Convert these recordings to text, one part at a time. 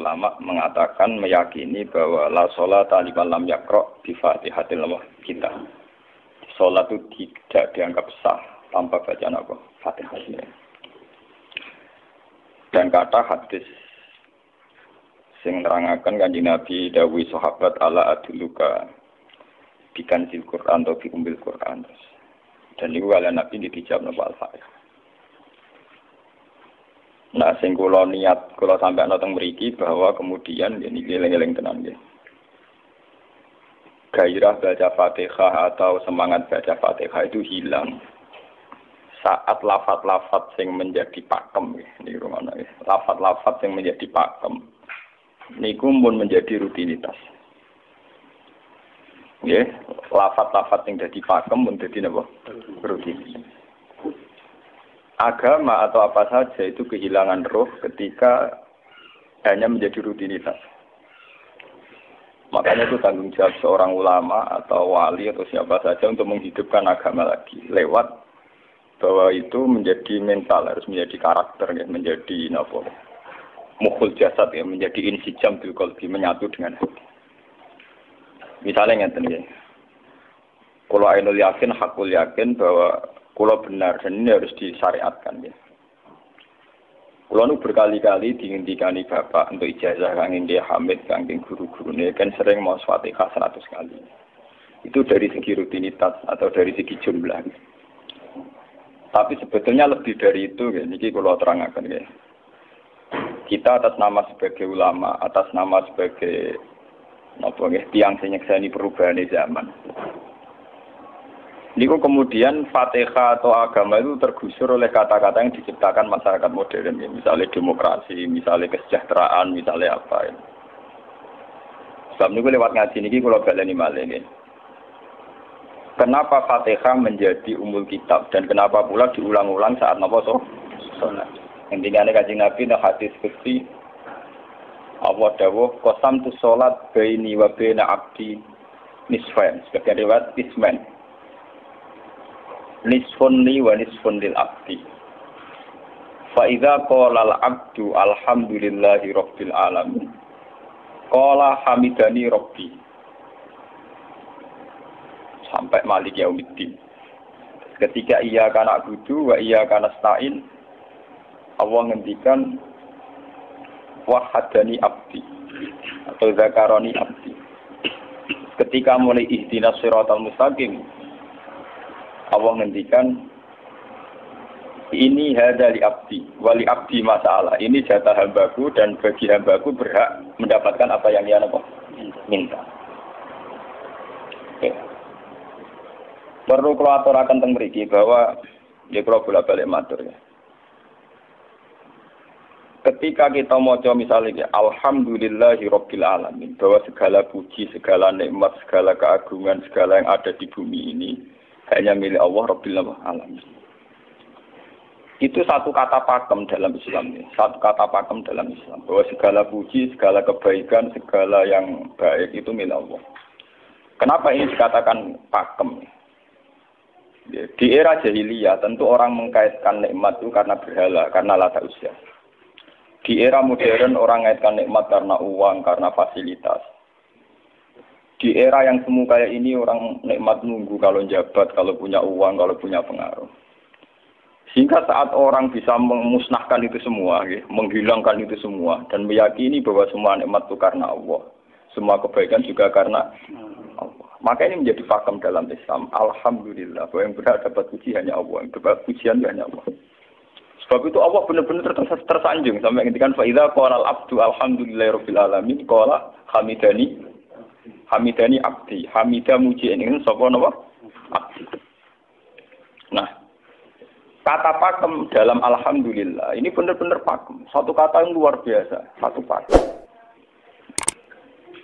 ulama mengatakan meyakini bahwa la sholata liman lam yaqra bi Fatihatil kitab. Salat itu tidak dianggap sah tanpa bacaan apa? Fatihah. Dan kata hadis sing nerangaken Kanjeng Nabi dawuh sahabat ala aduluka bikanzil Quran atau bikumbil Quran. Dan niku kalian Nabi dijawab napa Al-Fatihah. Nah, sing kula niat kula sampai ana teng mriki bahwa kemudian niki eling-eling tenan nggih. Gairah baca Fatihah atau semangat baca Fatihah itu hilang saat lafaz-lafaz yang menjadi pakem niki rumono nggih. Lafaz-lafaz yang menjadi pakem niku pun menjadi rutinitas. Nggih, lafaz-lafaz yang dadi pakem pun dadi napa? Rutinitas. Agama atau apa saja itu kehilangan roh ketika hanya menjadi rutinitas. Makanya itu tanggung jawab seorang ulama atau wali atau siapa saja untuk menghidupkan agama lagi lewat bahwa itu menjadi mental, harus menjadi karakter, ya, menjadi napa? Mukhul jasad, ya, menjadi insijam bil qalbi, menyatu dengan hati. Misalnya ngeten nggih. Kalau ainul yakin, hakul yakin bahwa kalau benar dan ini harus disyariatkan ya. Kalau nu berkali-kali dihentikan bapak untuk ijazah kangge dia Hamid kangge guru-gurune kan sering mau Fatihah 100 kali. Itu dari segi rutinitas atau dari segi jumlah. Tapi sebetulnya lebih dari itu ya. Niki kalau terangkan ya. Kita atas nama sebagai ulama, atas nama sebagai napa nggih tiyang sing nyekseni perubahan zaman. Niku kemudian Fatihah atau agama itu tergusur oleh kata-kata yang diciptakan masyarakat modern, ya. Misalnya demokrasi, misalnya kesejahteraan, misalnya apa. Ya. Sebab niku lewat ngaji niki kula baleni malih nggih. Kenapa Fatihah menjadi umul kitab dan kenapa pula diulang-ulang saat napa salat? Intinya Kanjeng Nabi nang hadis qudsi Allah dawuh qasam tu salat baini wa baina abdi nisfain, sebagai riwayat isman. Nisfun li wa nisfun lil abdi. Fa idza qala al abdu alhamdulillahi rabbil alamin. Qala hamidani rabbi. Sampai malik yaumiddin. Ketika ia kana budu wa ia kana stain, Allah ngendikan wahadani abdi atau zakaroni abdi. Ketika mulai ihdinas siratal mustaqim, Allah ngendikan ini hadali abdi wali abdi masalah, ini jatah hambaku dan bagi hambaku berhak mendapatkan apa yang dia minta. Okay. Perlu kalau aturaken teng mriki bahwa ya kula bolak-balik matur ya. Ketika kita maca misalnya alhamdulillahi rabbil alamin, bahwa segala puji, segala nikmat, segala keagungan, segala yang ada di bumi ini hanya milik Allah Rabbil Alamin. Itu satu kata pakem dalam Islam. Satu kata pakem dalam Islam. Bahwa segala puji, segala kebaikan, segala yang baik itu milik Allah. Kenapa ini dikatakan pakem? Di era jahiliyah tentu orang mengkaitkan nikmat itu karena berhala, karena lata usia. Di era modern orang mengaitkan nikmat karena uang, karena fasilitas. Di era yang semu kayak ini orang nikmat nunggu kalau jabat, kalau punya uang, kalau punya pengaruh. Sehingga saat orang bisa memusnahkan itu semua, ya, menghilangkan itu semua, dan meyakini bahwa semua nikmat itu karena Allah. Semua kebaikan juga karena Allah. Maka ini menjadi pakem dalam Islam. Alhamdulillah, bahwa yang berhak dapat puji hanya Allah, yang dapat pujian hanya Allah. Sebab itu Allah benar-benar tersanjung sampai ngendikan fa idza qala al-abdu alhamdulillahirabbil alamin qala hamidani abdi, hamidah muji ini sapa napa? Abdi. Nah, kata pakem dalam alhamdulillah ini benar-benar pakem. Satu kata yang luar biasa, satu pakem.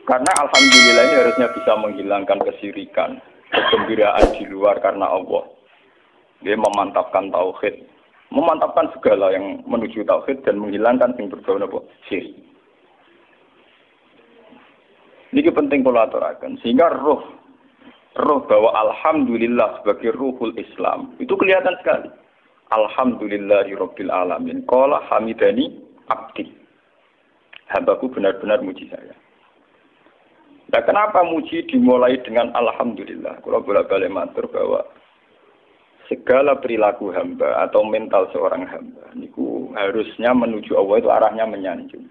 Karena alhamdulillah ini harusnya bisa menghilangkan kesyirikan, kegembiraan di luar karena Allah. Dia memantapkan tauhid, memantapkan segala yang menuju tauhid dan menghilangkan yang berbau napa? Syirik. Ini penting kalau aturakan, sehingga roh bahwa alhamdulillah sebagai ruhul Islam itu kelihatan sekali. Alhamdulillahirabbil alamin. Qala hamidani abdi. Hambaku benar-benar muji saya. Nah, kenapa muji dimulai dengan alhamdulillah? Kalau bolak-balik matur bahwa segala perilaku hamba atau mental seorang hamba niku harusnya menuju Allah itu arahnya menyanjung.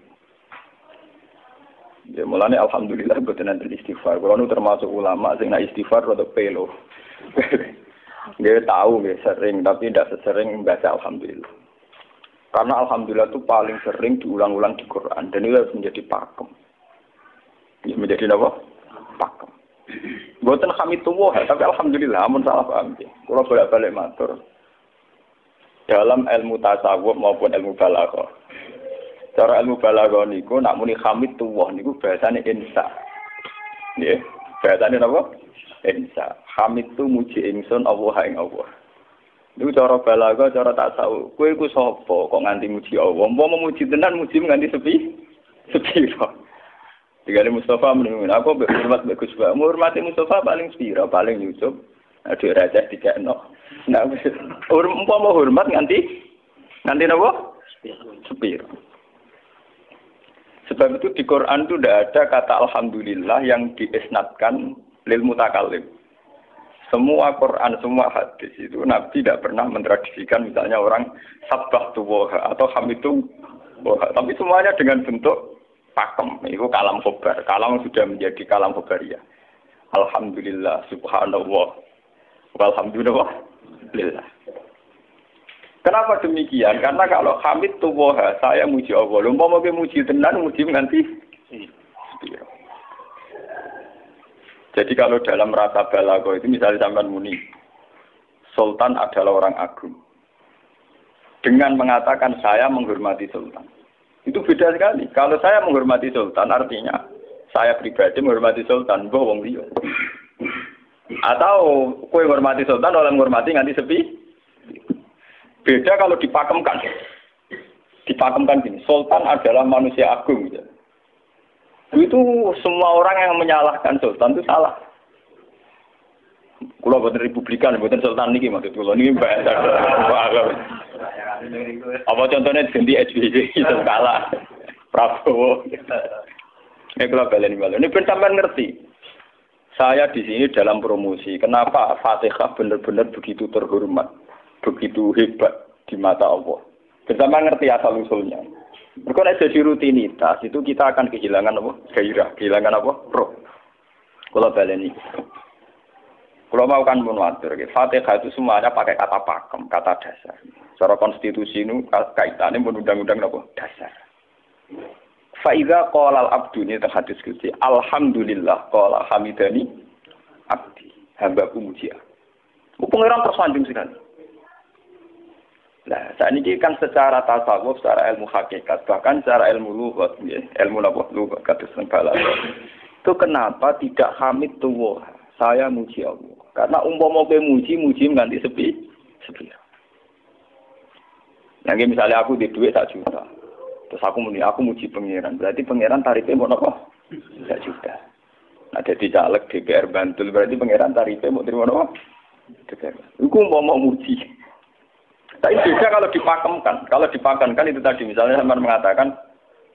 Ya mulane alhamdulillah boten enten istighfar. Kalau nu termasuk ulama sing nak istighfar rada pelo. Dia tahu nggih sering tapi tidak sesering membaca alhamdulillah. Karena alhamdulillah itu paling sering diulang-ulang di Quran dan itu harus menjadi pakem. Ini menjadi apa? Pakem. Boten hamidullah, tapi alhamdulillah amun salah paham. Kalau bolak-balik matur dalam ilmu tasawuf maupun ilmu balaghah. Cara ilmu balaghah niku nak muni hamidullah niku bahasane insa. Nggih, bahasane napa? Insa. Hamid tu muji ingsun Allah ing Allah. Niku cara balaghah, cara tasawuf. Kowe iku sapa kok nganti muji Allah? Umpama muji tenan muji nganti sepi. Digale Mustafa menunggu aku hormat bagus Pak. Hormati Mustafa paling spira, paling Yusuf. Aduh raja dikekno. Nah, umpama hormat nganti napa? Spira. Sebab itu di Quran itu tidak ada kata alhamdulillah yang diisnadkan lil mutakallim. Semua Quran, semua hadis itu Nabi tidak pernah mentradisikan misalnya orang sabbah tuwoha atau hamidu woha. Tapi semuanya dengan bentuk pakem. Itu kalam khobar. Kalam sudah menjadi kalam khobariyah. Alhamdulillah, subhanallah, walhamdulillah. Kenapa demikian? Karena kalau hamid tuwoha, saya muji Allah. Umpama kowe muji tenan, muji nganti spiro. Jadi kalau dalam rasa balaghah itu misalnya sampean muni Sultan adalah orang agung. Dengan mengatakan saya menghormati Sultan. Itu beda sekali. Kalau saya menghormati Sultan artinya saya pribadi menghormati Sultan, mbah wong liya. Atau kowe menghormati Sultan oleh menghormati nganti sepi. Beda kalau dipakemkan. Dipakemkan gini, Sultan adalah manusia agung gitu. Itu semua orang yang menyalahkan Sultan itu salah. Kalau buatan Republikan, buatan Sultan ini maksud kalau ini bahasa apa contohnya ganti SBY itu kalah Prabowo. Ini kalau balen ini pun sampai ngerti. Saya di sini dalam promosi. Kenapa Fatihah benar-benar begitu terhormat, begitu hebat di mata Allah. Bersama ngerti asal usulnya. Kalau jadi rutinitas itu kita akan kehilangan apa? Gairah, kehilangan apa? Roh. Kalau baleni. Kalau mau kan munwatir, Fatihah itu semuanya pakai kata pakem, kata dasar. Secara konstitusi itu kaitannya undang-undang apa? Dasar. Faiza qala al-abdu ini terhadis kunci. Alhamdulillah qala hamidani abdi. Hambaku muji. Pengiran tersanjung sekali. Nah, saat ini kan secara tasawuf, secara ilmu hakikat, bahkan secara ilmu lughat, ilmu apa? Lughat kados balaghah. Itu kenapa tidak hamid tuwah? Saya muji Allah. Karena umpama kowe muji nganti sepi. Nanti misalnya aku di duit 1 juta. Terus aku muji pangeran. Berarti pangeran tarifnya mau apa? 1 juta. Nah, jadi caleg DPR Bantul berarti pangeran tarifnya mau terima apa? DPR. Iku umpama muji. Tapi beda kalau dipakemkan. Kalau dipakemkan itu tadi misalnya teman mengatakan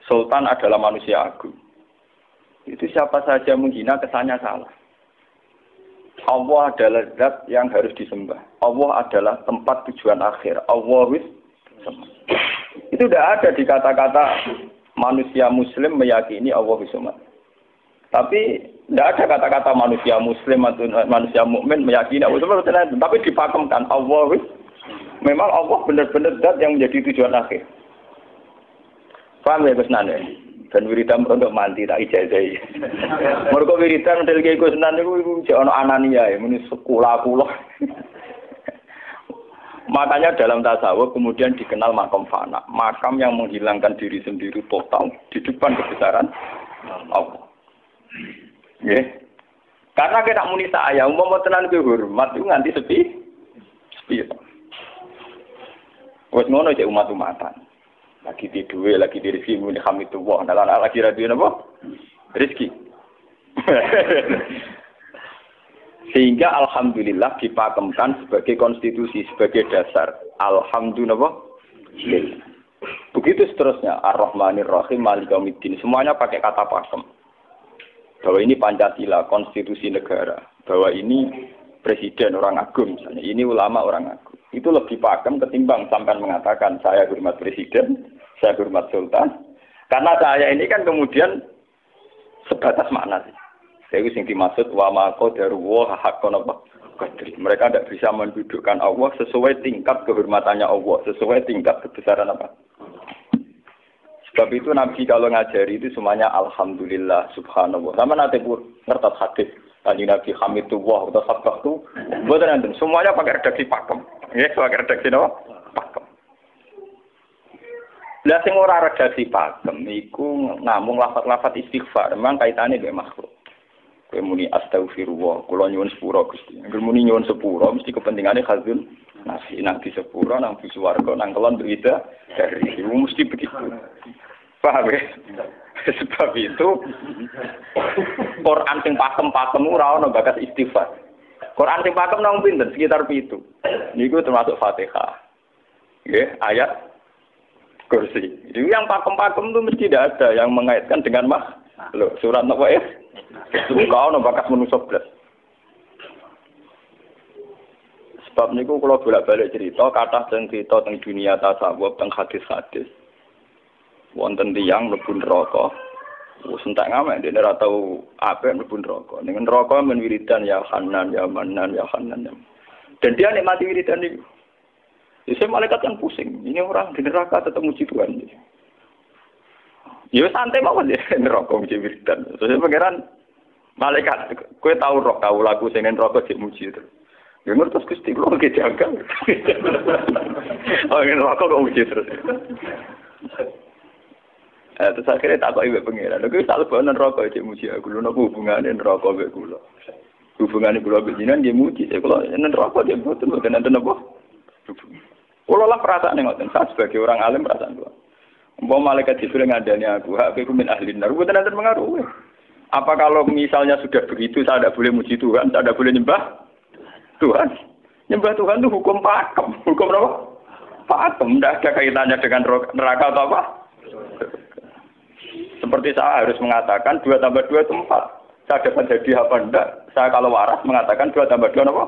Sultan adalah manusia agung. Itu siapa saja menghina kesannya salah. Allah adalah zat yang harus disembah. Allah adalah tempat tujuan akhir. Allah wis. Itu tidak ada di kata-kata manusia muslim meyakini Allah wis. Tapi tidak ada kata-kata manusia muslim atau manusia mukmin meyakini Allah wis. Tapi dipakemkan Allah wis. Memang Allah benar-benar zat yang menjadi tujuan akhir. Paham ya Gus Nane? Dan wiridan untuk mandi tak ijazahi. Mergo wiridan del Kiai Gus Nane iku jek ana anania ya muni sekolah kula. Makanya dalam tasawuf kemudian dikenal makam fana, makam yang menghilangkan diri sendiri total di depan kebesaran Allah. Nggih. Karena kita muni saya umpama tenan ke hormat itu nganti sepi. Wes ngono cek umat-umatan. Lagi di duwe, lagi di rezeki muni hamidullah. Dalam lagi radio napa? Rezeki. Sehingga alhamdulillah dipakemkan sebagai konstitusi, sebagai dasar. Alhamdulillah. Begitu seterusnya, Ar-Rahmanir Rahim, Maliki Yaumiddin, semuanya pakai kata pakem. Bahwa ini Pancasila, konstitusi negara. Bahwa ini presiden orang agung misalnya, ini ulama orang agung. Itu lebih pakem ketimbang sampai mengatakan saya hormat presiden, saya hormat sultan. Karena saya ini kan kemudian sebatas makna sih. Saya yang dimaksud wa ma qadaruhu haqqan qadri. Mereka tidak bisa mendudukkan Allah sesuai tingkat kehormatannya Allah, sesuai tingkat kebesaran apa. Sebab itu Nabi kalau ngajari itu semuanya alhamdulillah subhanallah. Sama nanti pun ngertas hadis Kanjeng Nabi hamidullah atau sabaqtu. Mboten enten, semuanya pakai redaksi pakem. Nggih, pakai redaksi napa? Pakem. Lah sing ora redaksi pakem iku namung lafaz-lafaz istighfar, memang kaitane dengan makhluk. Kowe muni astagfirullah, kula nyuwun sepura Gusti. Angger muni nyuwun sepura mesti kepentingane khazun nasi nang di sepura nang di swarga nang kelon berita dari itu mesti begitu. Paham ya? Sebab itu Quran sing pakem-pakem ora ana bakat istighfar. Quran sing pakem nang pinten sekitar 7. Niku termasuk Fatihah. Nggih, ayat kursi. Itu yang pakem-pakem itu mesti tidak ada yang mengaitkan dengan makhluk. Surat apa ya? Kau ana bakat manusa blas. Sebab niku kula bolak-balik cerita kathah teng cerita teng dunia tasawuf teng hadis-hadis. Wonten tiyang mlebu neraka. Wis entek ngamek dene ora tau apik mlebu neraka. Ning neraka men wiridan ya Hanan ya Manan ya Hanan. Dan dia nikmati wiridan iki. Jadi malaikat kan pusing. Ini orang di neraka tetap muji Tuhan. Ya santai mawon ya neraka muji wiridan. Terus pangeran malaikat kowe tau roh tau lagu sing neraka sik muji terus. Ya ngertos Gusti kula iki jagal. Oh neraka kok muji terus. Terus akhirnya tak kok iwek pengiran. Lha kuwi tak lebokno neraka cek muji aku. Lha napa hubungane neraka mek kula? Hubungane kula bejinan nggih muji. Kula neraka nggih mboten enten apa? Kula lah perasaan ngoten. Saya sebagai orang alim perasaan kula. Umpama malaikat Jibril ngandani aku, hak kowe min ahli nar. Mboten enten pengaruh. Apa kalau misalnya sudah begitu saya tidak boleh muji Tuhan, saya tidak boleh nyembah Tuhan? Nyembah Tuhan itu hukum pakem. Hukum apa? Pakem. Tidak ada kaitannya dengan neraka atau apa? Seperti saya harus mengatakan 2 tambah 2 itu 4. Saya dapat jadi apa enggak? Saya kalau waras mengatakan 2 tambah 2 apa?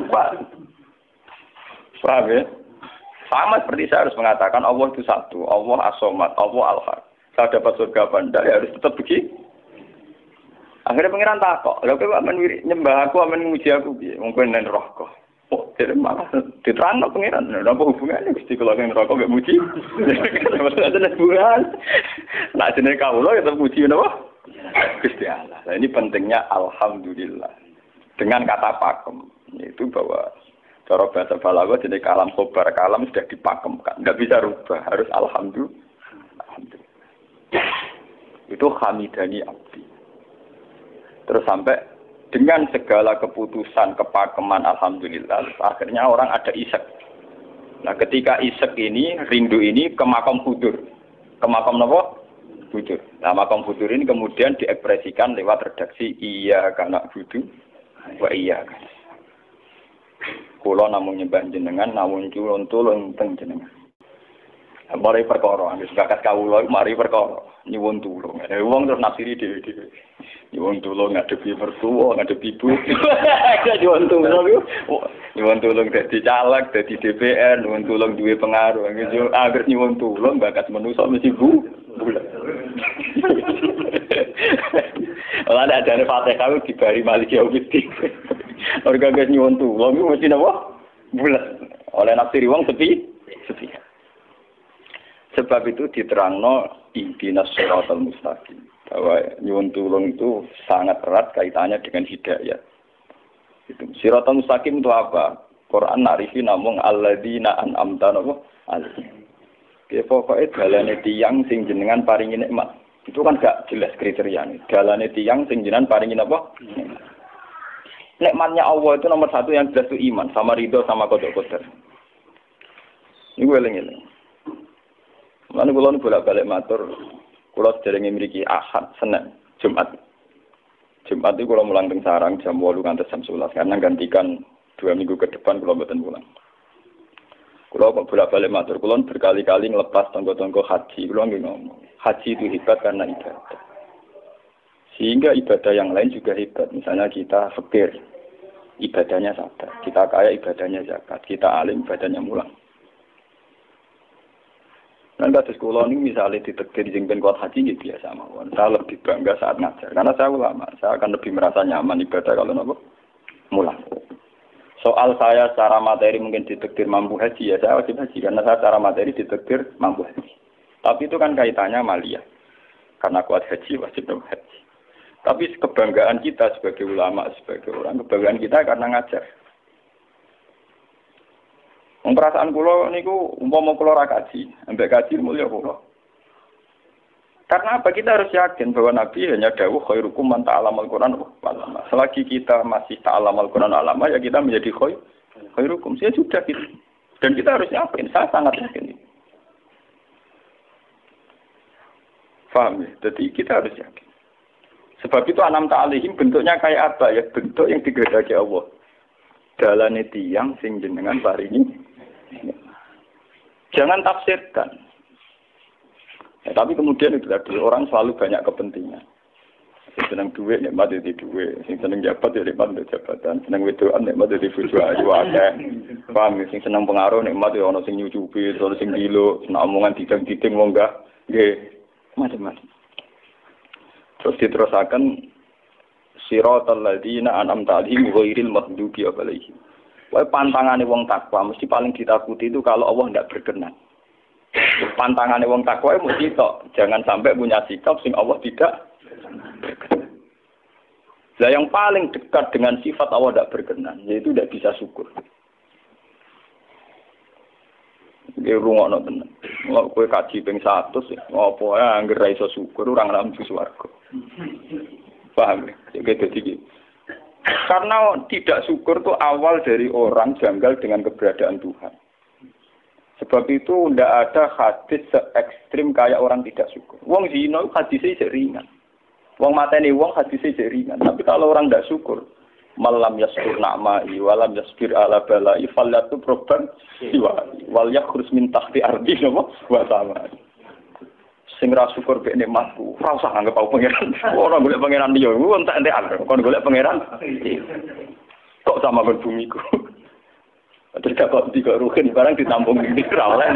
4. Paham ya? Sama seperti saya harus mengatakan Allah itu satu. Allah as-somad, Allah al-haq. Saya dapat surga apa enggak? Ya harus tetap begitu. Akhirnya pengiran takok. Lalu kalau aman nyembah aku, aman muji aku. Mungkin dan rokok. Oh, jadi malah diterang no pengiran. Apa hubungannya? Gusti kalau yang rokok gak muji. Ada hubungan. Nah, jenis kaulah kita muji apa? Gusti Allah. Nah, ini pentingnya alhamdulillah. Dengan kata pakem. Itu bahwa cara bahasa balaghah jenis kalam khobar. Kalam sudah dipakemkan. Nggak bisa rubah. Harus alhamdulillah. Itu hamidani abdi. Terus sampai dengan segala keputusan kepakeman alhamdulillah akhirnya orang ada isek. Nah ketika isek ini rindu ini ke makam hudur. Ke makam apa? Hudur. Nah makam hudur ini kemudian diekspresikan lewat redaksi iya kana hudu wa iya kan. Kula namung nyembah jenengan namun culun tulung teng jenengan. Mari perkara, wis bakat kawula mari perkara nyuwun tulung. Wong terus nafsiri dhewe-dhewe. Nyuwun tulung ngadepi mertua, ngadepi ibu. Nyuwun tulung. Nyuwun tulung dadi caleg, dadi DPR, nyuwun tulung duwe pengaruh. Angger nyuwun tulung bakat manusa mesti bulat. Ora ada Fatihah dibari Maliki Yaumiddin. Orga guys nyuwun tulung mesti napa? Bulat. Oleh nafsiri wong sepi. Sebab itu diterangno ihdinas shiratal mustaqim. Bahwa nyuwun tulung itu sangat erat kaitannya dengan hidayah. Itu shiratal mustaqim itu apa? Quran narifi namung alladzina an'amta alaihim. Ki pokoke dalane tiyang sing jenengan paringi nikmat. Itu kan gak jelas kriteriane. Dalane tiyang sing jenengan paringi apa? Nikmatnya Allah itu nomor 1 yang jelas itu iman sama ridho sama qada. Niku eling-eling. Lan kula nu bolak-balik matur, kula sederenge mriki Ahad, Senin, Jumat. Jumat itu kula mulang teng sarang jam 8 ngantos jam 11 karena gantikan 2 minggu ke depan kula mboten pulang. Kalau kok bolak-balik matur, kulon berkali-kali ngelepas tonggo-tonggo haji, kulon ngomong. Haji itu hebat karena ibadah. Sehingga ibadah yang lain juga hebat. Misalnya kita fakir, ibadahnya sabar. Kita kaya, ibadahnya zakat. Kita alim, ibadahnya mulang. Dan kata sekolah ini misalnya ditegir jengben kuat haji, ya biasa mawon. Saya lebih bangga saat ngajar. Karena saya ulama, saya akan lebih merasa nyaman ibadah kalau nopo mulang. Soal saya secara materi mungkin ditegir mampu haji, ya saya wajib haji. Karena saya secara materi ditegir mampu haji. Tapi itu kan kaitannya maliyah. Karena kuat haji, wajib haji. Tapi kebanggaan kita sebagai ulama, sebagai orang, kebanggaan kita karena ngajar. Perasaan kula niku umpama kula ra kaji, ambek kaji mulya kula. Karena apa? Kita harus yakin bahwa Nabi hanya dawuh khairukum man ta'allamal Qur'an wa 'allama. Selagi kita masih ta'allamal Qur'an alama, ya kita menjadi khairukum. Saya sudah gitu. Dan kita harus yakin, saya sangat yakin. Paham ya? Jadi kita harus yakin. Sebab itu anam ta'alihim bentuknya kayak apa ya? Bentuk yang digedaki Allah. Dalane tiyang sing jenengan paringi. Jangan tafsirkan. Ya, tapi kemudian itu tadi orang selalu banyak kepentingan. Sing seneng duit nikmat di duit, sing seneng jabat ya nikmat di jabatan, seneng wedoan nikmat di bojo ayu akeh. Paham, sing seneng pengaruh nikmat ya ana sing nyucupi, ana sing gilo, seneng omongan didang-diding wong enggak nggih macam-macam. Terus diterusaken siratal ladzina an'amta 'alaihim ghairil maghdubi 'alaihim. Wae pantangane wong takwa mesti paling ditakuti itu kalau Allah tidak berkenan. Pantangane wong takwa mesti tok, jangan sampai punya sikap sing Allah tidak berkenan. Lah yang paling dekat dengan sifat Allah tidak berkenan, yaitu tidak bisa syukur. Iki rungokno tenan. Kok kowe kaji ping 100 ngopo ae anggere ra iso syukur ora ngambu swarga. Paham ya? Jadi karena tidak syukur itu awal dari orang janggal dengan keberadaan Tuhan. Sebab itu tidak ada hadis se-ekstrim kayak orang tidak syukur. Wong zina hadisnya ringan. Wong mateni wong hadisnya ringan. Tapi kalau orang tidak syukur, malam yaskur na'ma'i walam yasbir ala bala'i falyatu proban siwa'i wal yakhrus min tahti ardi wa sama. Sing ra syukur mek nikmatku, ora usah anggap aku pangeran. Ora golek pangeran liya, ku entek-entekan. Kon golek pangeran. Kok sama kon bumiku. Terus kok tiga ruhin barang ditampung di ora oleh.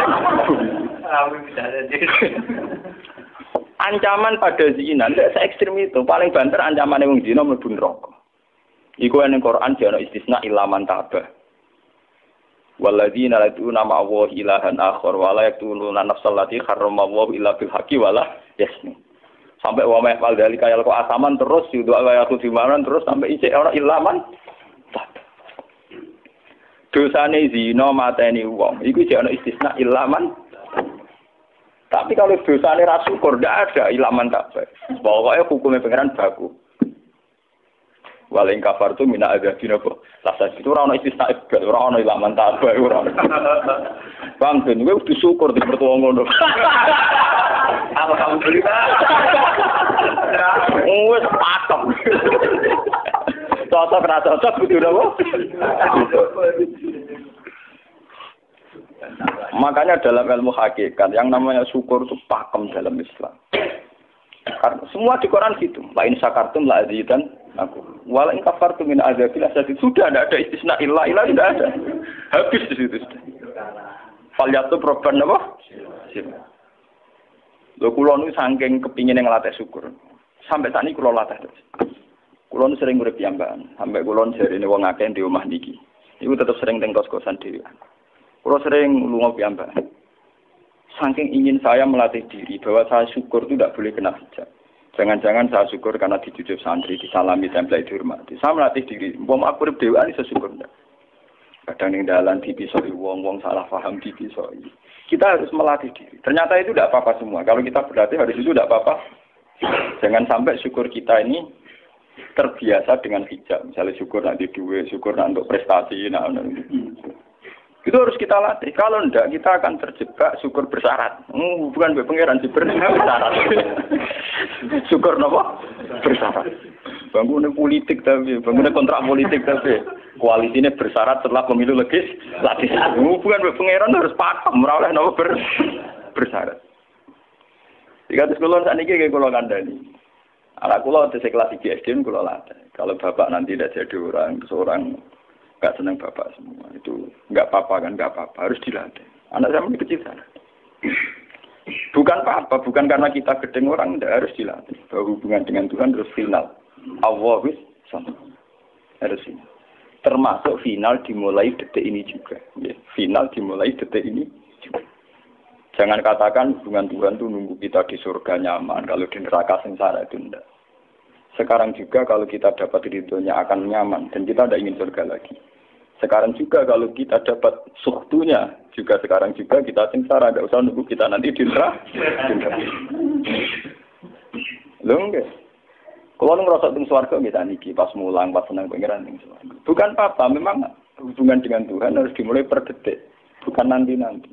Ancaman pada zina ndak se-ekstrem itu. Paling banter ancamane wong zina mlebu neraka. Iku ning Quran jane istisna ilaman tabah. Walladzina lad'una ma'allahi ilahan akhar wa la yaqtuluna nafsal lati harramallahu illa bil haqqi wa la yasnu. Sampai wa ma'al dalika yal kok asaman terus yudu ayatu dimanan terus sampai isih ora ilaman. Dosane zina mateni wong iku jek ana istisna ilaman. Tapi kalau dosane ra syukur ndak ada ilaman tabah. Pokoke hukume pangeran baku. Waling kafar tu mina ada dina kok. Lasa itu ora ono istisna ibad, ora ono ilaman tabah ora. Bang ben kowe kudu syukur di mertua ngono. Alhamdulillah. Wes patok. Cocok ra cocok kudu napa? Makanya dalam ilmu hakikat yang namanya syukur itu pakem dalam Islam. Karena semua di Quran gitu. Lain syakartum la azidan aku. Wala in kafartum min azabil asyadid. Sudah ada istisna illa tidak ada. Habis di situ sudah. Falyatu proban apa? Lho kula nu saking kepingin ngelatih syukur. Sampai saat ini kula latih terus. Kula nu sering urip piyambakan. Sampai kula jarine wong akeh di omah niki. Iku tetep sering teng kos-kosan dhewe. Kula sering lunga piyambakan. Saking ingin saya melatih diri bahwa saya syukur itu tidak boleh kena hijab. Jangan-jangan saya syukur karena dijujuk santri, disalami, tempel, dihormati. Saya melatih diri. Wong aku urip dhewe iso syukur ndak. Kadang ning dalan dipisoi wong salah paham dipisoi. Kita harus melatih diri. Ternyata itu tidak apa-apa semua. Kalau kita berlatih harus itu tidak apa-apa. Jangan sampai syukur kita ini terbiasa dengan hijab. Misalnya syukur nanti duit, syukur nanti untuk prestasi. Itu harus kita latih. Kalau enggak, kita akan terjebak syukur bersyarat. Bukan pangeran bersyarat. Syukur apa? Bersyarat. Bangunnya politik tapi, bangunnya kontrak politik tapi. koalisinya bersyarat setelah pemilu legislatif. Hubungan pangeran harus pakem, ora oleh napa bersyarat. Jika sekolah saat ini kayak kalau kandani, anak kulo tesek kelas 3 SD kulo latih. Kalau bapak nanti tidak jadi seorang nggak senang bapak semua itu nggak apa-apa kan, nggak apa-apa, harus dilatih. Anak saya masih kecil sana. Bukan apa-apa, bukan karena kita gedeng orang, tidak harus dilatih. Bahwa hubungan dengan Tuhan terus final. Allah wis sama. Harus ini. Termasuk final dimulai detik ini juga. Ya, final dimulai detik ini juga. Jangan katakan hubungan Tuhan itu nunggu kita di surga nyaman, kalau di neraka sengsara itu tidak. Sekarang juga kalau kita dapat ridhonya akan nyaman, dan kita tidak ingin surga lagi. Sekarang juga kalau kita dapat suhtunya, juga sekarang juga kita sengsara, tidak usah nunggu kita nanti di neraka. Loh enggak. Kalau ngerasa teng swarga kita niki pas mulang, pas senang pangeran teng swarga. Bukan apa-apa, memang hubungan dengan Tuhan harus dimulai per detik, bukan nanti-nanti.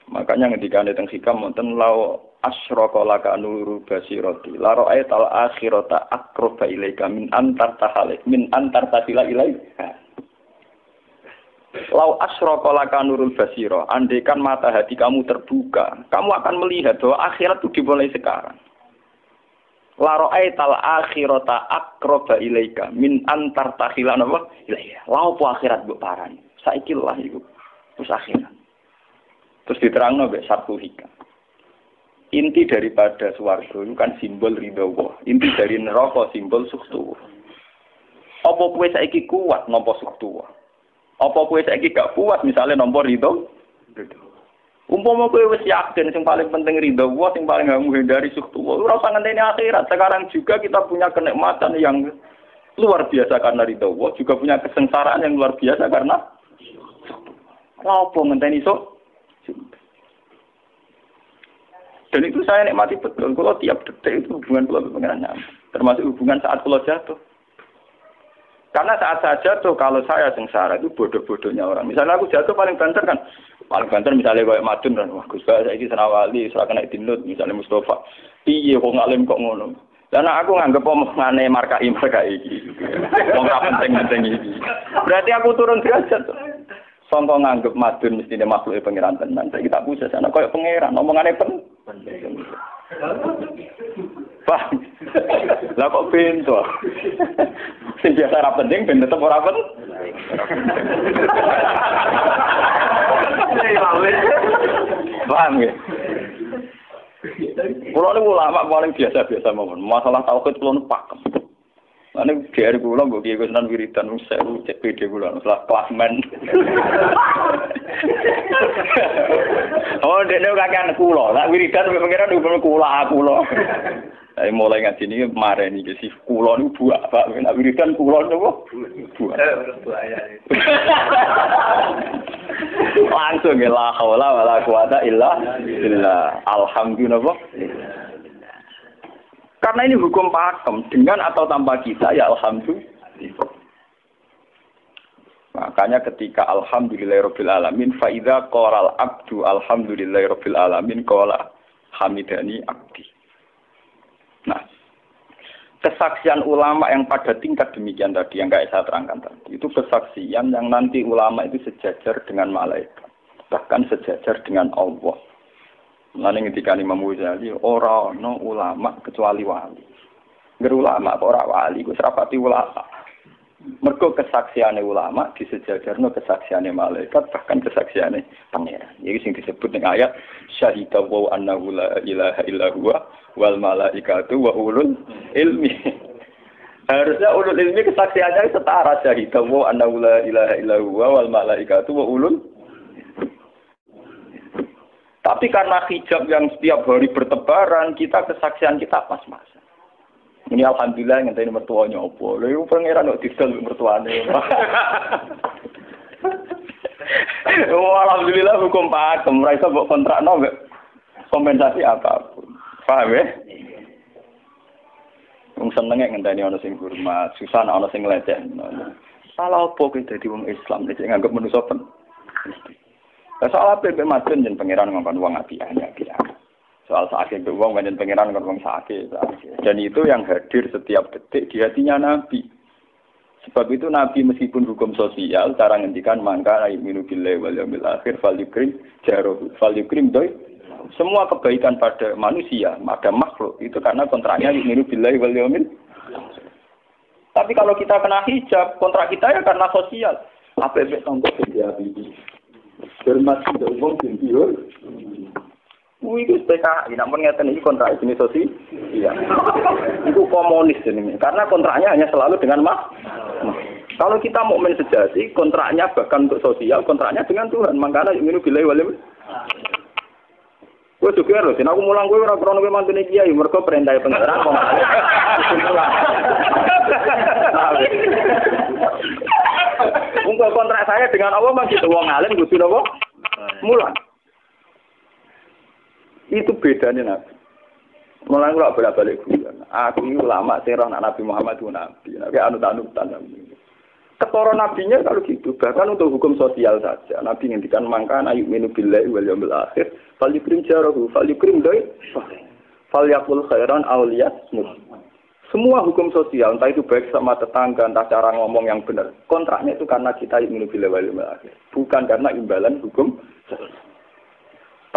Makanya ketika ada teng hikam wonten lau asyraka laka nuru basirati la ra'aital akhirata aqraba ilaika min antar tasila ilaika. Lau asyraka laka nurul basira, andaikan mata hati kamu terbuka, kamu akan melihat bahwa akhirat itu dimulai sekarang. La ra'aital akhirata aqraba ilaika min antar tasila ilaika. Lau po akhirat mbok parani. Saiki lah iku. Terus akhirat. Terus diterangno mbek satu hikam. Inti daripada swarga itu kan simbol ridha Allah. Inti dari neraka simbol suktu. Apa kowe saiki kuat nampa suktu? Apa kowe saiki gak kuat misalnya nampa ridha? Umpama kowe wis yakin sing paling penting ridha Allah, sing paling kamu hindari suktu. Ora usah ngenteni akhirat. Sekarang juga kita punya kenikmatan yang luar biasa karena ridha Allah, juga punya kesengsaraan yang luar biasa karena apa ngenteni sok? Dan itu saya nikmati betul. Kalau tiap detik itu hubungan kalau pengenannya, termasuk hubungan saat kalau jatuh. Karena saat saya jatuh, kalau saya sengsara itu bodoh-bodohnya orang. Misalnya aku jatuh paling banter kan, paling banter misalnya kayak Madun kan, wah Gus saya ini senawali, saya kena dinut, misalnya Mustafa, iya kok ngalim kok ngono. Dan aku nganggep omongane markai iki. Wong ra penting-penting iki. Berarti aku turun derajat. Sangka nganggep Madun mestine makhluke pangeran tenan. Saiki tak puses ana koyo pangeran, omongane penting. Pak. Lah kok pintu. Sing biasa ra penting ben tetep ora penting. Paham ya? Kulo niku ulama paling biasa-biasa mawon. Masalah tauhid kulo nu pakem. Ane dari kulo mbok kiye Gunan wiridan wis sewu cek PD kulo setelah klasmen. Oh, dene kakean kulo. Lah wiridan pengiran hukum kulo. Saya mulai ngaji ini kemarin ini si kulo niku buak, Pak. Nek wiridan kulo niku buak. Langsung ya la haula wala quwata illa billah. Alhamdulillah. Karena ini hukum pakem, dengan atau tanpa kita ya alhamdulillah. Makanya ketika alhamdulillahirabbil alamin fa idza qala al-abdu alhamdulillahirabbil alamin qala hamidani abdi. Nah, kesaksian ulama yang pada tingkat demikian tadi yang kayak saya terangkan tadi, itu kesaksian yang nanti ulama itu sejajar dengan malaikat, bahkan sejajar dengan Allah. Lalu ketika Imam Ghazali orang no ulama kecuali wali. Nggak ulama orang wali, gue serapati ulama. Mergo kesaksiannya ulama disejajarno kesaksiannya malaikat bahkan kesaksiannya pangeran. Jadi sing disebut dengan ayat syahida wa annahu la ilaha illa huwa wal malaikatu wa ulul ilmi. Harusnya ulul ilmi kesaksiannya setara syahida wa annahu la ilaha illa huwa wal malaikatu wa ulul. Tapi karena hijab yang setiap hari bertebaran, kita kesaksian kita pas-pasan. Ini alhamdulillah ngenteni mertuanya opo. Lha iku pangeran kok didol mertuane. Alhamdulillah hukum pakem, ra iso mbok kontrakno mbek kompensasi apapun. Paham ya? Wong senenge ngenteni ana sing hormat, susah ana sing nglecehno. Salah opo ki dadi wong Islam nek nganggep manusa pen. Soal apa yang Madun dan pangeran ngomong uang apian. Soal sakit uang dan pangeran ngomong sakit. Dan itu yang hadir setiap detik di hatinya Nabi Sebab itu Nabi meskipun hukum sosial, cara ngendikan mangka yu'minu billahi wal yaumil akhir falyukrim jarohu falyukrim doi. Semua kebaikan pada manusia, pada makhluk itu karena kontraknya yu'minu billahi wal yaumil. Tapi kalau kita kena hijab, kontrak kita ya karena sosial. Apa yang contoh dia ini? Hormat tidak umum tinggiul. Itu PKI, namun ngeten ini kontrak jenis sosial. Iya. Itu komunis ini. Karena kontraknya hanya selalu dengan Kalau kita mukmin sejati, kontraknya bahkan untuk sosial, kontraknya dengan Tuhan. Makanya yu'minu billahi wal yaumil. Gue juga harus, aku mulang gue orang-orang gue mantune kiai, mereka perintah pengeran kok. Untuk kontrak saya dengan Allah masih wong alim kudu napa? Mulang. Itu bedanya Nabi. Mulang kula bolak-balik guyon. Aku iki ulama sing roh Nabi Muhammad itu nabi. Nabi anut-anutan nabi. Ketara nabinya kalau gitu, bahkan untuk hukum sosial saja. Nabi ngendikan mangka yu'minu billahi wal yaumil akhir, falyukrim jarahu, falyukrim doi, falyaqul khairan aw liyasmut. Semua hukum sosial, entah itu baik sama tetangga, entah cara ngomong yang benar. Kontraknya itu karena kita yu'minu billahi wal yaumil akhir, bukan karena imbalan hukum sosial.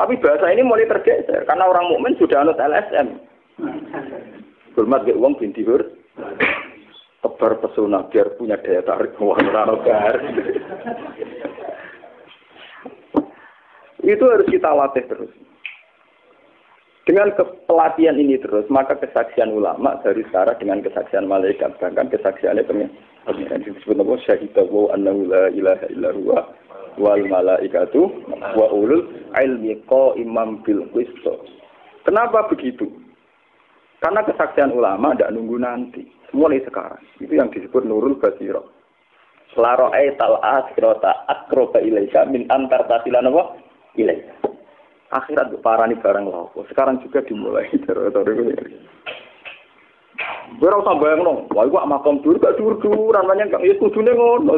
Tapi bahasa ini mulai tergeser karena orang mukmin sudah anut LSM. Hormat ke wong binti hur. Tebar pesona biar punya daya tarik warna rogar. Itu harus kita latih terus. Dengan pelatihan ini terus, maka kesaksian ulama dari sekarang dengan kesaksian malaikat, bahkan kesaksiannya pengen disebut nama syahidahu annahu la ilaha illa huwa wal malaikatu wa ulul ilmi qaimam bil qist. Kenapa begitu? Karena kesaksian ulama tidak nunggu nanti. Mulai sekarang. Itu yang disebut nurul basirah. Selaro'ai tal'as kirota akroba ilaika min antar tasilan apa? Ilaika. Akhirat parani barang laku. Sekarang juga dimulai. Gue rasa bayang dong. Wah, gue makom dulu, gak dur-duran. Namanya kan, ya kudune ngono.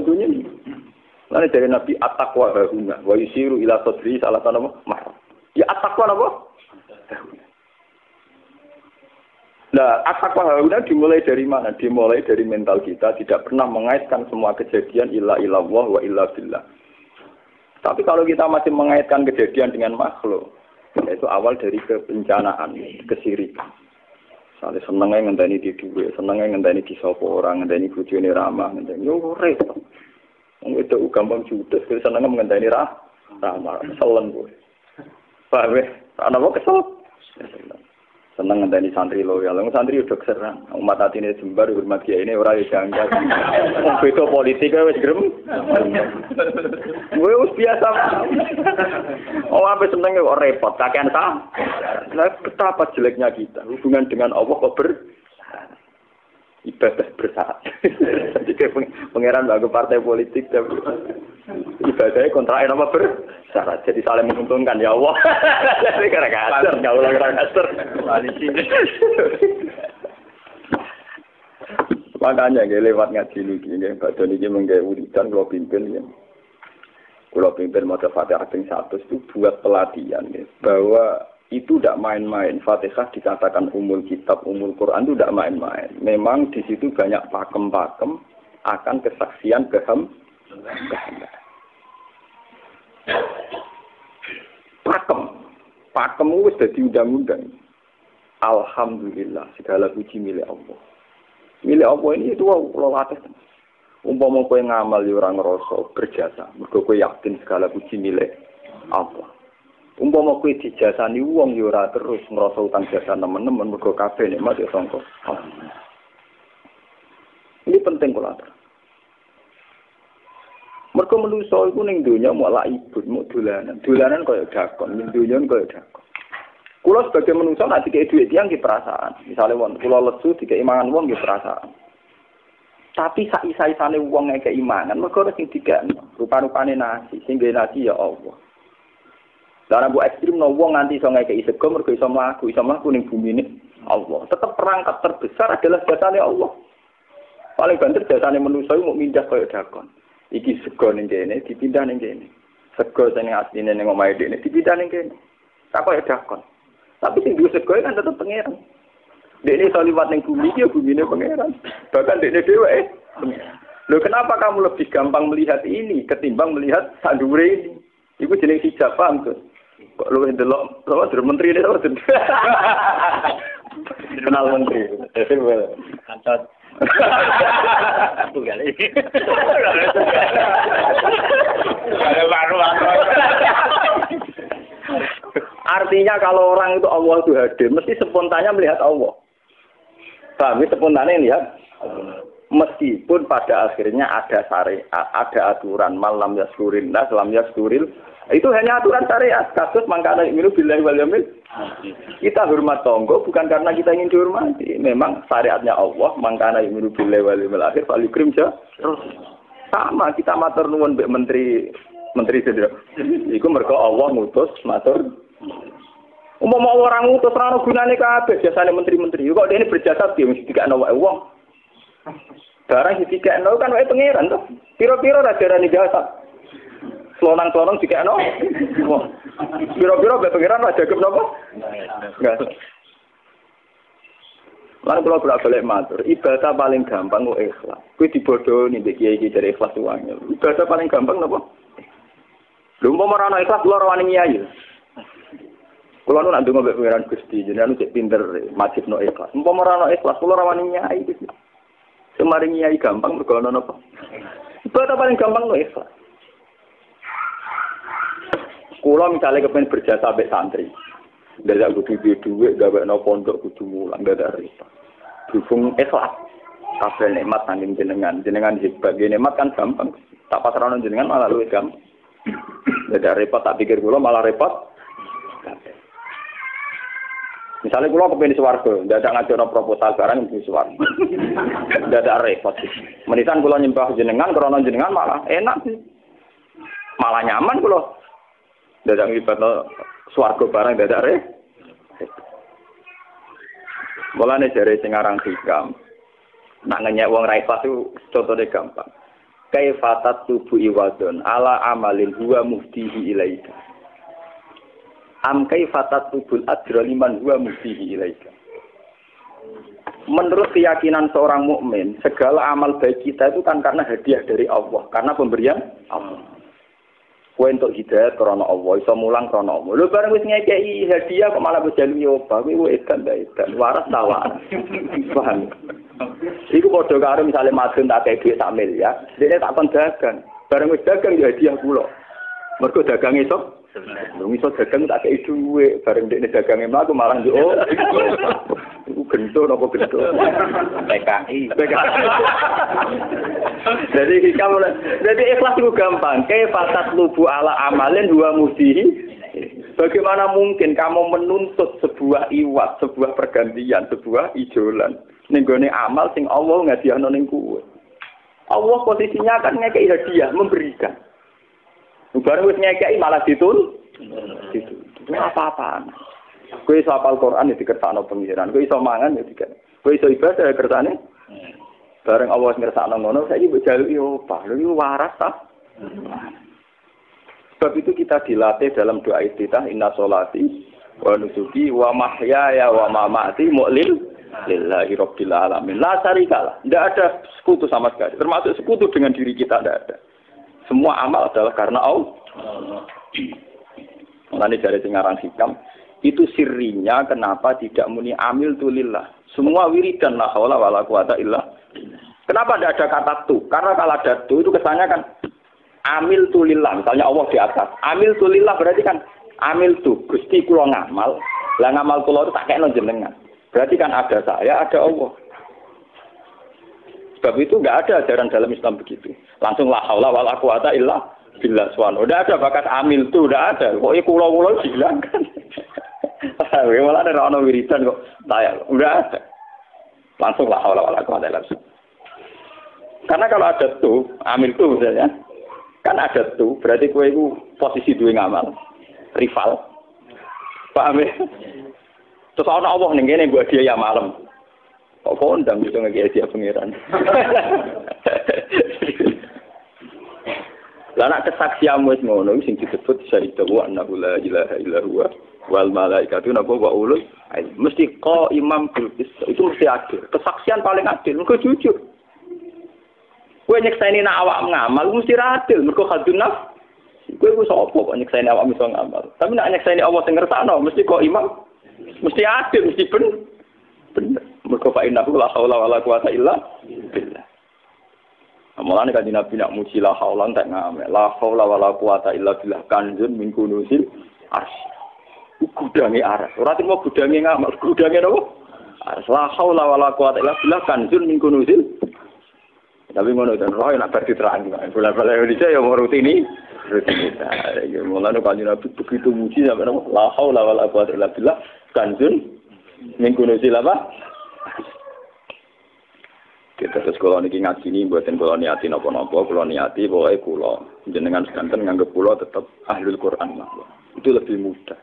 Lalu dari Nabi at-taqwa hahuna. Wa yusiru ila sodri salah tanah apa? Ya at-taqwa apa? Nah, at-taqwa hahuna dimulai dari mana? Dimulai dari mental kita. Tidak pernah mengaitkan semua kejadian illa illallah wa illa billah. Tapi kalau kita masih mengaitkan kejadian dengan makhluk, itu awal dari kebencanaan, kesirikan. Misalnya senengnya ngenteni di duwe, senengnya ngenteni di sopo orang, ngenteni bojone ramah, ngenteni yo repot. Wong itu gampang judes, senengnya ngenteni ramah, keselen kowe. Paham ya? Ana kok kesel? Seneng ngenteni santri loyal. Santri udah keserang. Umat atine jembar hormat kiai ini ora janggal. Beda politik wis grem. Wis biasa. Apa seneng kok repot, kakean ta. Lah betapa jeleknya kita. Hubungan dengan Allah kok ibadah bersyarat. Jadi pangeran bagi partai politik tapi ibadahnya kontrak apa bersyarat. Jadi saling menguntungkan ya Allah. Jadi karena kasar, nggak ulang kasar. Makanya nggak lewat ngaji lagi, nggak baca lagi menggawe wiridan kalau pimpin ya. Kalau pimpin mau Fatihah ping 100 itu buat pelatihan ya, bahwa itu tidak main-main. Fatihah dikatakan umul kitab, umul Quran itu tidak main-main. Memang di situ banyak pakem-pakem akan kesaksian kehendak. Pakem itu sudah diundang-undang. Alhamdulillah, segala puji milik Allah. Milik Allah ini itu Allah latih. Umpama kowe ngamal ya ora ngrasa berjasa, mergo kowe yakin segala puji milik Allah. Umpama kowe dijasani wong ya ora terus ngrasa utang jasa nemen-nemen mergo kabeh nikmat ya sangka. Ini penting kula atur. Mergo manusa iku ning donya mau laibun, mau dolanan. Dolanan kaya dakon, ning donya kaya dakon. Kula sebagai manusa nek dikek dhuwit tiyang ki perasaan. Misale wong kula lesu dikek imangan wong ki perasaan. Tapi sak-isa-isane wong ngekek imangan mergo sing dikek rupa-rupane nasi, sing gawe nasi ya Allah. Lah bu ekstrim no wong nganti iso ngekeki sego mergo iso mlaku ning bumine Allah. Tetap perangkat terbesar adalah jasane Allah. Paling banter jasane manusa iku mung mindah kaya dakon. Iki sego ning kene dipindah ning kene. Sego sing asline ning omahe dene dipindah ning kene. Tak kaya dakon. Tapi sing duwe sego kan tetep pangeran. Dekne iso liwat ning bumi iki ya bumine pangeran. Bahkan dekne dhewe pangeran. Loh kenapa kamu lebih gampang melihat ini ketimbang melihat sandure ini? Iku jeneng hijab paham tuh. Kok lu ndelok sama menteri ini sama kenal menteri. Kantor. Tunggal ini. Artinya kalau orang itu Allah itu hadir, mesti spontannya melihat Allah. Paham? Spontannya lihat. Meskipun pada akhirnya ada syariat, ada aturan malam yaskurin, lam yaskuril, itu hanya aturan syariat. Kasus mangkana imiru billahi wal yamil. Kita hormat tonggo bukan karena kita ingin dihormati. Memang syariatnya Allah, mangkana imiru billahi wal yamil akhir falikrim ja. Sama kita matur nuwun mbek menteri sedaya. Iku mergo Allah ngutus matur. Umpama orang ngutus ora ono gunane kabeh biasane menteri-menteri. Kok dene berjasa piye mesti dikakno wae wong. Barang dikekno kan wae pangeran to. Piro-piro ra darani jasa. Selonang-selonang dikekno. Wah. Piro-piro bae pangeran ra jagep napa? Enggak. Lan kula bolak-balik matur, ibadah paling gampang kok ikhlas. Kuwi dibodohi mbek kiai-kiai dari ikhlas uangnya. Ibadah paling gampang napa? Lha umpama ora ana ikhlas kula ora wani nyai. Kula nu nak ndonga mbek pangeran Gusti, jenengan cek pinter majibno ikhlas. Umpama ora ana ikhlas kula ora wani nyai. Semari nyai gampang mergo ana napa? Ibadah paling gampang kok ikhlas. Kula misalnya kepen berjasa mbek santri. Dadak kudu duwe gawekno pondok kudu mulang dadak repot. Berhubung ikhlas. Kabeh nikmat saking jenengan hebat. Nikmat kan gampang. Tak pasrahno jenengan malah luwih gampang. Dadak repot tak pikir kula malah repot. Misalnya kula kepen swarga, dadak ngajono proposal barang di swarga. Dadak repot. Menitan kula nyembah jenengan krana jenengan malah enak sih. Malah nyaman kula. Dadak nglibatno swarga barang dadak re. Mulane jare sing aran hikam. Nak ngenyek wong ra ikhlas itu contone gampang. Kaifatat tubu iwadon ala amalin huwa muftihi ilaika. Am kaifatat tubul ajra liman huwa muftihi ilaika. Menurut keyakinan seorang mukmin, segala amal baik kita itu kan karena hadiah dari Allah, karena pemberian Allah. Kowe entuk hidayah krana Allah, iso mulang krana Allah. Lho bareng wis ngekeki hadiah kok malah bejalu yo apa, kuwi edan waras ta waras. Paham? Iku padha karo misale madun tak kei dhuwit sak miliar, dene tak kon dagang. Bareng wis dagang yo hadiah kula. Mergo dagang iso lho iso dagang tak kei dhuwit, bareng dene dagange mlaku malah yo iku gento napa gento. PKI. Jadi ikhlas itu gampang. Kaifatat lubu ala amalin huwa mudihi. Bagaimana mungkin kamu menuntut sebuah iwat, sebuah pergantian, sebuah ijolan ning gone amal sing Allah ngadihno ning kowe. Allah posisinya kan ngekeki hadiah, memberikan. Bareng wis ngekeki malah ditun. Itu apa-apaan. Kowe iso hafal Quran ya dikersakno pengiran, kowe iso mangan ya dikersakno. Kowe iso ibadah ya kersane. Bareng Allah ngersakno ngono, saiki mbok jaluki opah. Lha iki waras ta? Sebab itu kita dilatih dalam doa iftitah inna sholati wa nusuki wa mahyaya wa mamati lillahi rabbil alamin. La syarikalah. Tidak ada sekutu sama sekali. Termasuk sekutu dengan diri kita tidak ada. Semua amal adalah karena Allah. Mulane dari sing aran hikam itu sirrinya kenapa tidak muni amil tulillah. Semua wiridan la haula wala quwata illa. Kenapa tidak ada kata tu? Karena kalau ada tu itu kesannya kan amil tulillah. Misalnya Allah di atas. Amil tulillah berarti kan amil tu. Gusti kula ngamal. Lah ngamal kula itu tak kekno jenengan. Berarti kan ada saya, ada Allah. Sebab itu enggak ada ajaran dalam Islam begitu. Langsung la haula wala quwata illa billah subhanahu. Udah ada bakat amil tu, udah ada. Pokoknya kula-kula dihilangkan. Malah ada orang wiridan kok tayang, udah ada. Langsung lah awal-awal aku ada langsung. Karena kalau ada tuh, amil tuh misalnya, kan ada tuh, berarti kue itu posisi dua ngamal, rival. Paham ya? Terus orang Allah nenggene buat dia ya malam. Kok kondang gitu nggak dia pengiran. Lah nek kesaksian wis ngono sing disebut syahidu wa annahu la ilaha illa huwa wal malaikatu napa wa ulul mesti imam bil qist itu mesti adil. Kesaksian paling adil mergo jujur. Kowe nyekseni nak awak ngamal mesti adil, mergo hadun nafs. Kowe ku sapa kok nyekseni awak iso ngamal. Tapi nak nyekseni Allah sing ngersakno mesti kok imam. Mesti adil, mesti bener. Mergo fa innahu la haula wala quwata illa billah. Mulane kan Nabi nak muji la haula tak ngamal. La haula wala quwata illa billah kanjun min kunusil arsy. Gudange aras. Ora timo gudange ngamal, gudange napa? Aras la haula wala quwata illa billah kanjun min kunusil. Tapi ngono dan roh nak bar diterang. Bola-bola Indonesia ya mau rutini. Ya mulane kan Nabi begitu muji sampai napa? La haula wala quwata illa billah kanjun min kunusil apa? Kita terus kalau niki ngaji ini buatin kalau niati nopo-nopo, kalau niati pokoknya kulo jenengan sekanten nganggep kulo tetap ahlul Quran lah. Itu lebih mudah.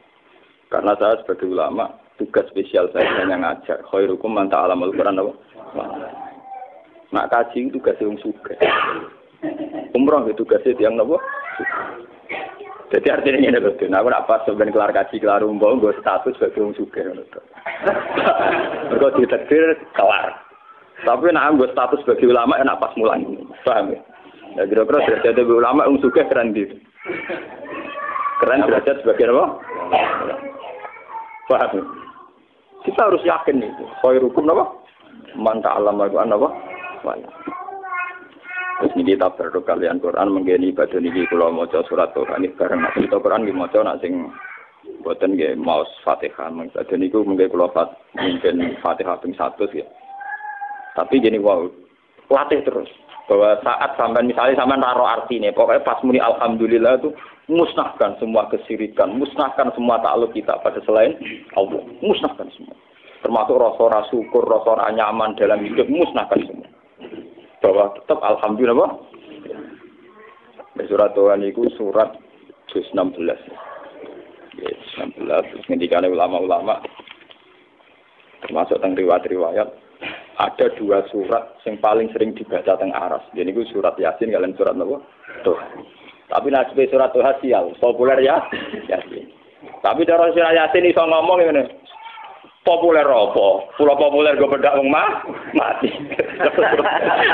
Karena saya sebagai ulama tugas spesial saya hanya ngajar. Khairukum man ta'allamul Quran apa? Nak kaji itu tugas yang sugih. Umroh itu tugasnya yang nopo? Jadi artinya ini betul. Nah, aku nak pas sebenarnya kelar kaji kelar umroh, gue status sebagai orang sugih. Mereka ditakdir kelar. Tapi nak ambil status sebagai ulama enak pas mulang, paham ya? Ya kira-kira derajat sebagai ulama juga keren gitu. Keren derajat sebagai apa? Paham ya? Kita harus yakin itu. Khairukum apa? Man ta'allama al-Qur'an apa? Terus ini kita berdoa kalian Quran menggeni ibadah ini kalau maca surat Tuhan ini bareng nak kita Quran nggih maca nak sing boten nggih maos Fatihah. Ibadah niku mengke kula mungkin Fatihah ping 100 ya. Tapi gini wow, latih terus. Bahwa saat sampai misalnya sampai naruh artinya, pokoknya pas muni alhamdulillah itu musnahkan semua kesirikan, musnahkan semua takluk kita pada selain Allah, musnahkan semua. Termasuk rasa syukur, rasa nyaman dalam hidup, musnahkan semua. Bahwa tetap alhamdulillah. Surat Tuhan itu surat 16. Ya, 16. Terus ngendikane ulama-ulama, termasuk tentang riwayat-riwayat. Ada 2 surat yang paling sering dibaca teng aras. Jadi itu surat Yasin kalian surat apa? Tuh. Tapi nasib surat Tuhan sial, populer ya Yasin. Tapi cara surat Yasin iso ngomong ngene. Populer apa? Pulau populer gue bedak wong mati.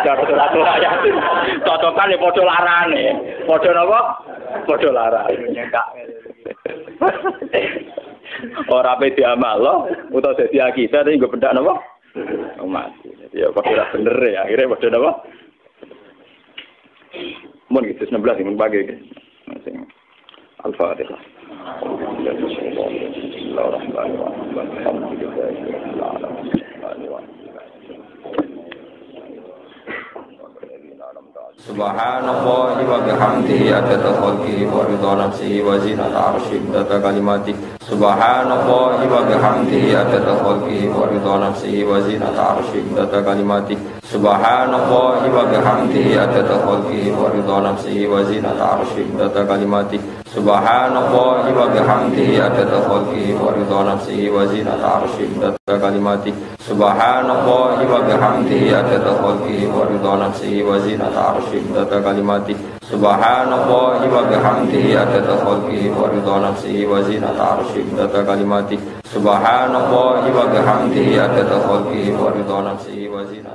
Cara surat Tuhan Yasin. Cocokan ya padha larane. Padha napa? Padha larane. Ora pe diamal lo, utawa dadi akidah iki gue bedak napa? Mati. Ya pasti lah bener ya. Akhirnya pada apa? Mun gitu 16 mun bagi gitu. Masing Al-Fatihah. Subhanallah wa bihamdihi adada khalqihi wa ridha nafsihi wa zinata arsyihi adada kalimatihi. Subhanallah wa bihamdihi adada khalqihi wa ridha nafsihi wa zinata arsyihi adada kalimatihi. Subhanallah wa bihamdihi adada khalqihi wa ridha nafsihi wa zinata arsyihi adada kalimatihi. Subhanallah wa bihamdihi adada khalqihi wa ridha nafsihi wa zinata arsyihi adada kalimatihi. Subhanallah wa bihamdihi adada khalqihi wa ridha nafsihi wa zinata arsyihi adada kalimatihi. Subhanallah wa bihamdihi adada khalqihi wa ridha nafsihi wa zinata arsyihi adada kalimatihi. Subhanallah wa bihamdihi adada khalqihi wa ridha nafsihi wa zinata